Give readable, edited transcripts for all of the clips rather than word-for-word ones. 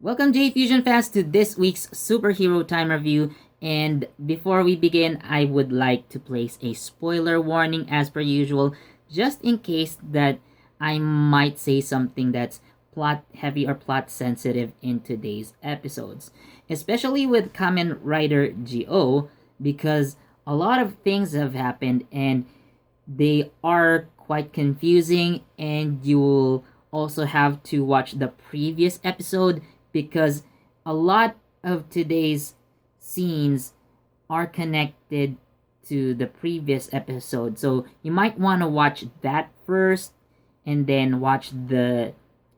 Welcome, J Fusion fans, to this week's Superhero Time Review. And before we begin, I would like to place a spoiler warning as per usual, just in case that I might say something that's plot heavy or plot sensitive in today's episodes. Especially with Kamen Rider GO, because a lot of things have happened and they are quite confusing, and you'll also have to watch the previous episode because a lot of today's scenes are connected to the previous episode. So you might want to watch that first and then watch the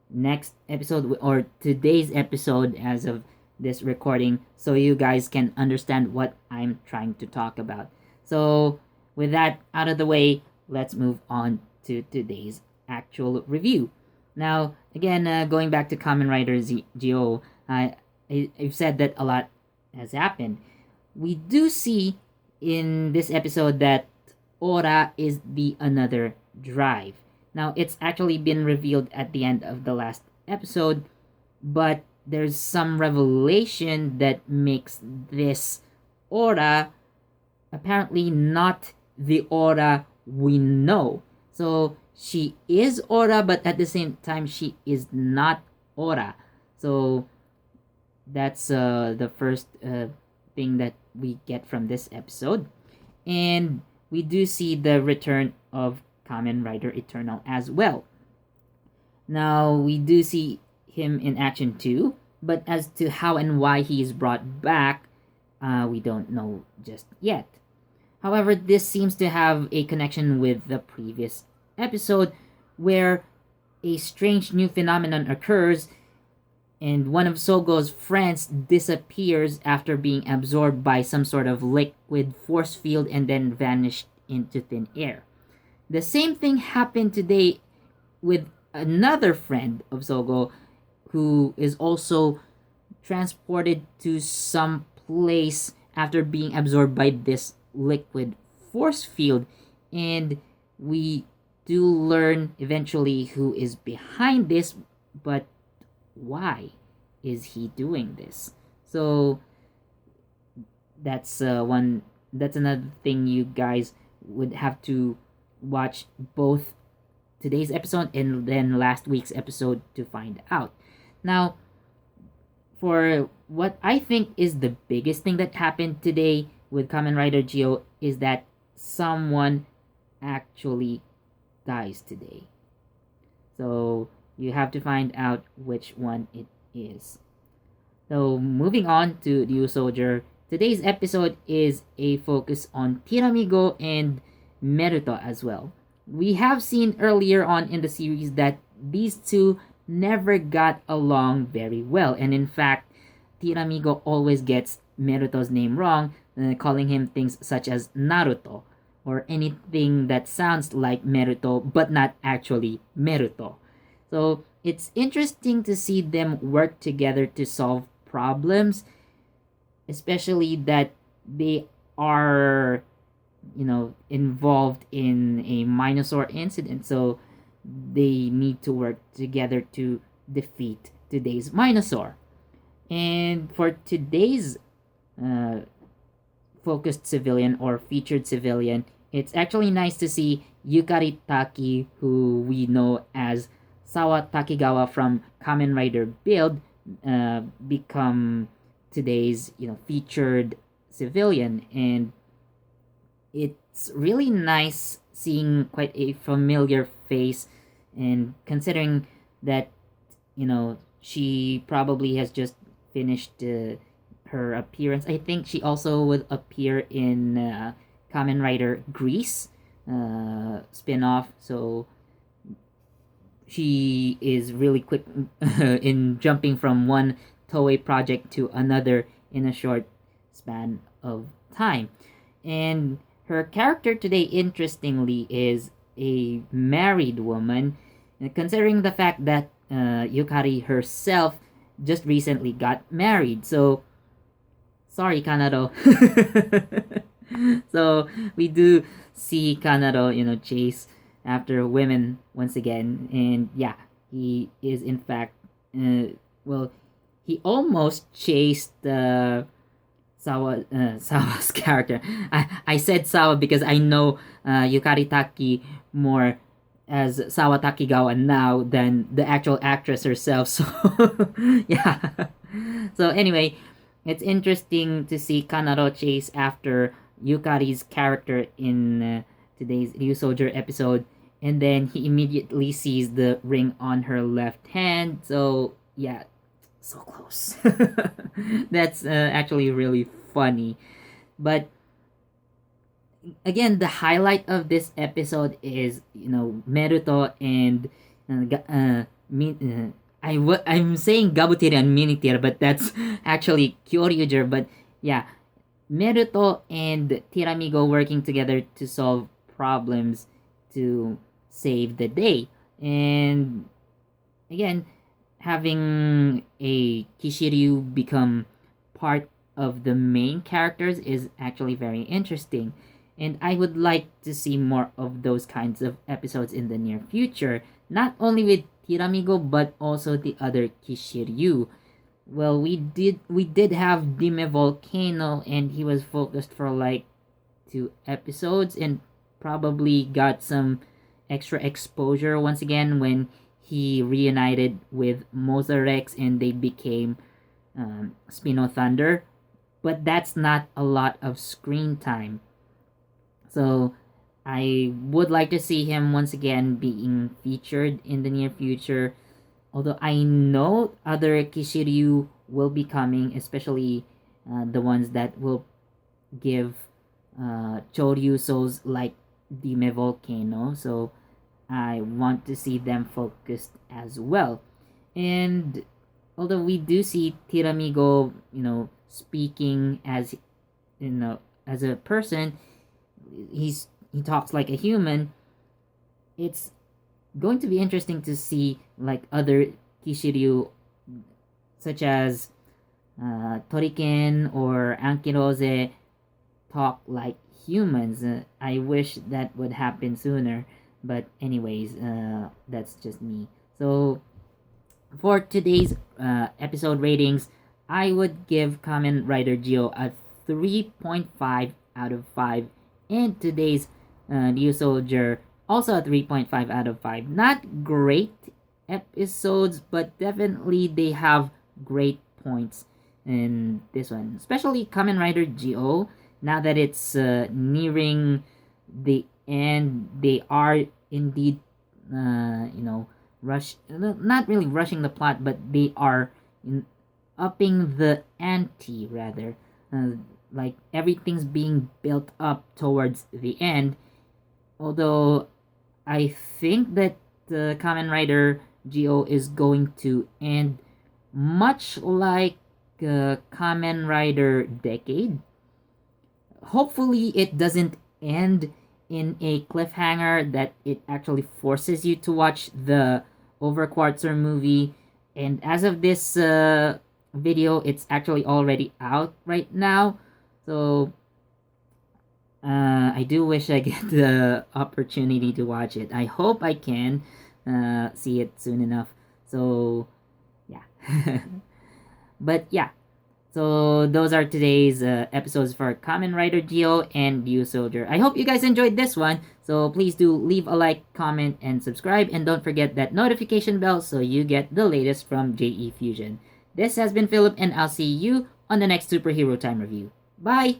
next episode or today's episode as of this recording so you guys can understand what I'm trying to talk about. So, with that out of the way, let's move on to today's actual review. Now, again, going back to Kamen Rider GO, I've said that a lot has happened. We do see in this episode that Ora is the another drive. Now, it's actually been revealed at the end of the last episode, but there's some revelation that makes this Ora apparently not the Ora we know. So she is Ora, but at the same time, she is not Ora. So that's the first thing that we get from this episode. And we do see the return of Kamen Rider Eternal as well. Now, we do see him in action too, but as to how and why he is brought back, we don't know just yet. However, this seems to have a connection with the previous episode where a strange new phenomenon occurs and one of Sogo's friends disappears after being absorbed by some sort of liquid force field and then vanished into thin air. The same thing happened today with another friend of Sogo who is also transported to some place after being absorbed by this liquid force field, and we do learn eventually who is behind this, but why is he doing this? So that's another thing you guys would have to watch both today's episode and then last week's episode to find out. Now, for what I think is the biggest thing that happened today with Kamen Rider GO is that someone actually dies today. So you have to find out which one it is. So moving on to Ryu Soldier, today's episode is a focus on Tiramigo and Meruto as well. We have seen earlier on in the series that these two never got along very well, and in fact, Tiramigo always gets Meruto's name wrong, calling him things such as Naruto or anything that sounds like Meruto but not actually Meruto. So it's interesting to see them work together to solve problems, especially that they are, involved in a Minosaur incident. So they need to work together to defeat today's Minosaur. And for today's uh, focused civilian or featured civilian, it's actually nice to see Yukari Taki, who we know as Sawa Takigawa from Kamen Rider Build, become today's featured civilian, and it's really nice seeing quite a familiar face, and considering that she probably has just finished her appearance. I think she also would appear in Kamen Rider Grease spin-off, so she is really quick in jumping from one Toei project to another in a short span of time. And her character today, interestingly, is a married woman, considering the fact that Yukari herself just recently got married. So, sorry, Kanado. So, we do see Kanado, chase after women once again. And yeah, he is in fact, well, he almost chased Sawa's character. I said Sawa because I know Yukari Taki more as Sawa Takigawa now than the actual actress herself. So yeah. So anyway, it's interesting to see Kanaro chase after Yukari's character in today's Ryu Soldier episode, and then he immediately sees the ring on her left hand. So yeah, so close. That's actually really funny. But again, the highlight of this episode is Meruto and I'm saying Gabutir and Minitir, but that's actually Kyoryuger. But yeah, Meruto and Tiramigo working together to solve problems to save the day. And again, having a Kishiryu become part of the main characters is actually very interesting. And I would like to see more of those kinds of episodes in the near future, not only with Tiramigo but also the other Kishiryu. Well, we did have Dime Volcano, and he was focused for like 2 episodes and probably got some extra exposure once again when he reunited with Mozarex and they became Spino Thunder. But that's not a lot of screen time. So I would like to see him once again being featured in the near future. Although I know other Kishiryu will be coming, especially the ones that will give Choryu souls like Dime Volcano. So I want to see them focused as well. And although we do see Tiramigo, speaking as as a person, he talks like a human. It's going to be interesting to see like other Kishiryu such as Toriken or Ankirose talk like humans. I wish that would happen sooner, but anyways, that's just me. So for today's episode ratings, I would give Kamen Rider Geo a 3.5 out of 5, and today's New Soldier also a 3.5 out of 5. Not great episodes, but definitely they have great points in this one. Especially Kamen Rider Geo. Now that it's nearing the end, they are indeed, not really rushing the plot, but they are upping the ante, rather. Like everything's being built up towards the end. Although I think that the Kamen Rider Geo is going to end much like Kamen Rider Decade. Hopefully, it doesn't end in a cliffhanger that it actually forces you to watch the Overquartzer movie. And as of this video, it's actually already out right now. So I do wish I get the opportunity to watch it. I hope I can see it soon enough. So yeah. But yeah. So those are today's episodes for Kamen Rider Geo and Ryu Soldier. I hope you guys enjoyed this one. So please do leave a like, comment, and subscribe. And don't forget that notification bell so you get the latest from JE Fusion. This has been Philip, and I'll see you on the next Superhero Time Review. Bye!